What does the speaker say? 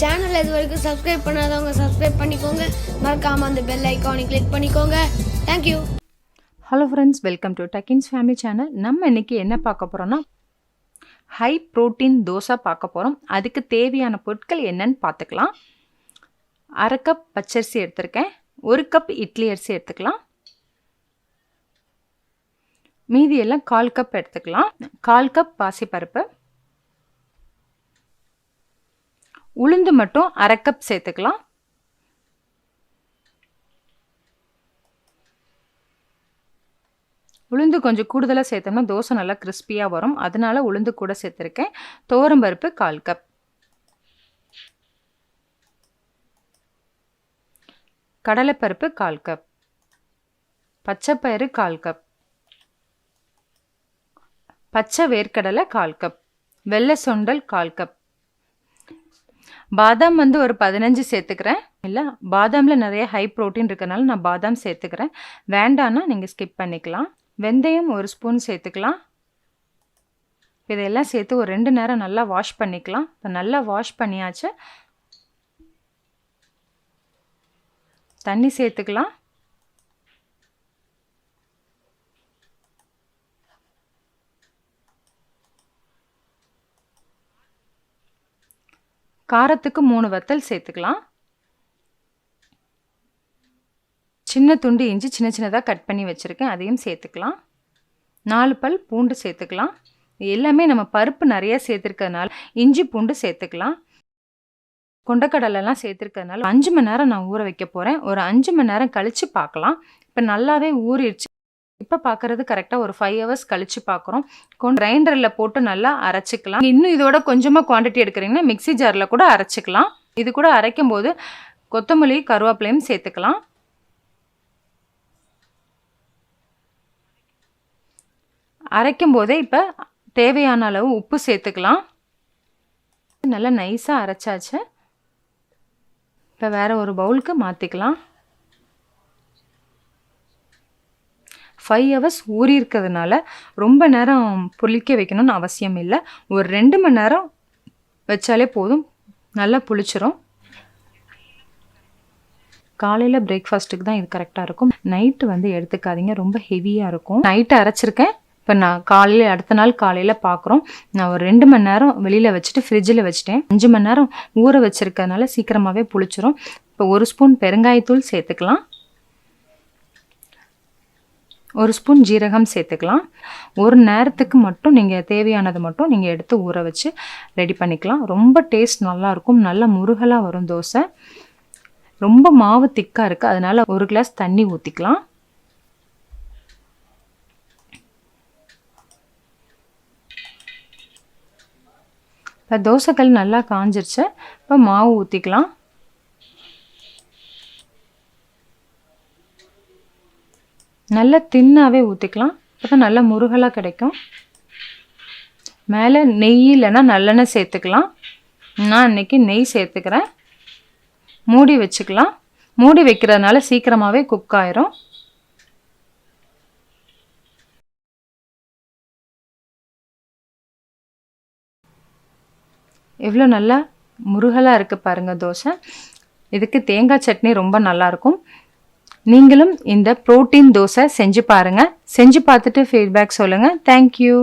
சேனலை இது வரைக்கும் சப்ஸ்கிரைப் பண்ணாதவங்க சப்ஸ்கிரைப் பண்ணிக்கோங்க. மறக்காமல் அந்த பெல் ஐக்கானை கிளிக் பண்ணிக்கோங்க. Thank you. Hello friends, welcome to Dakkins family channel. நம்ம இன்றைக்கி என்ன பார்க்க போகிறோன்னா ஹை ப்ரோட்டீன் தோசை பார்க்க போகிறோம். அதுக்கு தேவையான பொருட்கள் என்னன்னு பார்த்துக்கலாம். 1/2 கப் பச்சரிசி எடுத்திருக்கேன். 1 கப் இட்லி அரிசி எடுத்துக்கலாம். மீதி எல்லாம் 1/4 கப் எடுத்துக்கலாம். 1/4 கப் பாசிப்பருப்பு, உளுந்து மட்டும் 1/2 கப் சேர்த்துக்கலாம். உளுந்து கொஞ்சம் கூடுதலாக சேர்த்தோம்னா தோசை நல்லா கிறிஸ்பியாக வரும், அதனால உளுந்து கூட சேர்த்துருக்கேன். துவரம்பருப்பு 1/4 கப், கடலைப்பருப்பு 1/4 கப், பச்சைப்பயிறு 1/4 கப், பச்சை வேர்க்கடலை 1/4 கப், வெள்ளை சுண்டல் 1/4 கப், பாதாம் ஒரு 15 சேர்த்துக்கிறேன். இல்லை, பாதாமில் நிறைய ஹை ப்ரோட்டீன் இருக்கிறனால நான் பாதாம் சேர்த்துக்கிறேன். வேண்டான்னா நீங்கள் ஸ்கிப் பண்ணிக்கலாம். வெந்தயம் 1 ஸ்பூன் சேர்த்துக்கலாம். இதெல்லாம் சேர்த்து ஒரு 2 நேரம் நல்லா வாஷ் பண்ணிக்கலாம். இப்போ நல்லா வாஷ் பண்ணியாச்சு. தண்ணி சேர்த்துக்கலாம். காரத்துக்கு 3 வத்தல் சேர்த்துக்கலாம். சின்ன துண்டு இஞ்சி சின்ன சின்னதாக கட் பண்ணி வச்சுருக்கேன், அதையும் சேர்த்துக்கலாம். 4 பல் பூண்டு சேர்த்துக்கலாம். எல்லாமே நம்ம பருப்பு நிறைய சேர்த்துருக்கிறதுனால இஞ்சி பூண்டு சேர்த்துக்கலாம். கொண்டக்கடலைலாம் சேர்த்துருக்கிறதுனால 5 மணி நேரம் நான் ஊற வைக்க போகிறேன். ஒரு 5 மணி நேரம் கழித்து பார்க்கலாம். இப்போ நல்லாவே ஊறிடுச்சு. இப்போ பார்க்குறது கரெக்டாக ஒரு 5 ஹவர்ஸ் கழித்து பார்க்குறோம். கிரைண்டரில் போட்டு நல்லா அரைச்சிக்கலாம். இன்னும் இதோட கொஞ்சமாக குவான்டிட்டி எடுக்கிறீங்கன்னா மிக்ஸி ஜாரில் கூட அரைச்சிக்கலாம். இது கூட அரைக்கும் போது கொத்தமல்லி கருவேப்பிலையும் சேர்த்துக்கலாம். அரைக்கும் போதே இப்போ தேவையான அளவு உப்பு சேர்த்துக்கலாம். நல்லா நைஸாக அரைச்சாச்சு. இப்போ வேறு ஒரு பவுலுக்கு மாற்றிக்கலாம். 5 ஹவர்ஸ் ஊறி இருக்கிறதுனால ரொம்ப நேரம் புளிக்க வைக்கணும்னு அவசியம் இல்லை. ஒரு 2 மணி நேரம் வச்சாலே போதும், நல்லா புளிச்சிரும். காலையில் பிரேக்ஃபாஸ்ட்டுக்கு தான் இது கரெக்டாக இருக்கும். நைட்டு எடுத்துக்காதீங்க, ரொம்ப ஹெவியாக இருக்கும். நைட்டு அரைச்சிருக்கேன். இப்போ நான் காலையில் அடுத்த நாள் காலையில் பார்க்குறோம். நான் ஒரு 2 மணி நேரம் வெளியில் வச்சுட்டு ஃப்ரிட்ஜில் வச்சுட்டேன். 5 மணி நேரம் ஊற வச்சுருக்கறதுனால சீக்கிரமாகவே புளிச்சிரும். இப்போ 1 ஸ்பூன் பெருங்காயத்தூள் சேர்த்துக்கலாம். 1 ஸ்பூன் ஜீரகம் சேர்த்துக்கலாம். ஒரு நேரத்துக்கு மட்டும் நீங்கள் தேவையானதை மட்டும் நீங்கள் எடுத்து ஊற வச்சு ரெடி பண்ணிக்கலாம். ரொம்ப டேஸ்ட் நல்லாயிருக்கும். நல்லா முருகலாக வரும் தோசை. ரொம்ப மாவு திக்காக இருக்குது, அதனால் 1 கிளாஸ் தண்ணி ஊற்றிக்கலாம். இப்போ தோசைக்கல் நல்லா காஞ்சிருச்சு. இப்போ மாவு ஊற்றிக்கலாம். நல்லா தின்னாவே ஊற்றிக்கலாம். அப்போ தான் நல்லா முருகலாக கிடைக்கும். மேலே நெய் இல்லைன்னா நல்லெண்ணெய் சேர்த்துக்கலாம். நான் இன்றைக்கி நெய் சேர்த்துக்கிறேன். மூடி வச்சுக்கலாம். மூடி வைக்கிறதுனால சீக்கிரமாகவே குக் ஆயிரும். எவ்வளோ நல்லா முருகலாக இருக்குது பாருங்கள் தோசை. இதுக்கு தேங்காய் சட்னி ரொம்ப நல்லாயிருக்கும். நீங்களும் இந்த ப்ரோட்டீன் தோசை செஞ்சு பாருங்கள். செஞ்சு பார்த்துட்டு ஃபீட்பேக் சொல்லுங்கள். தேங்க்யூ.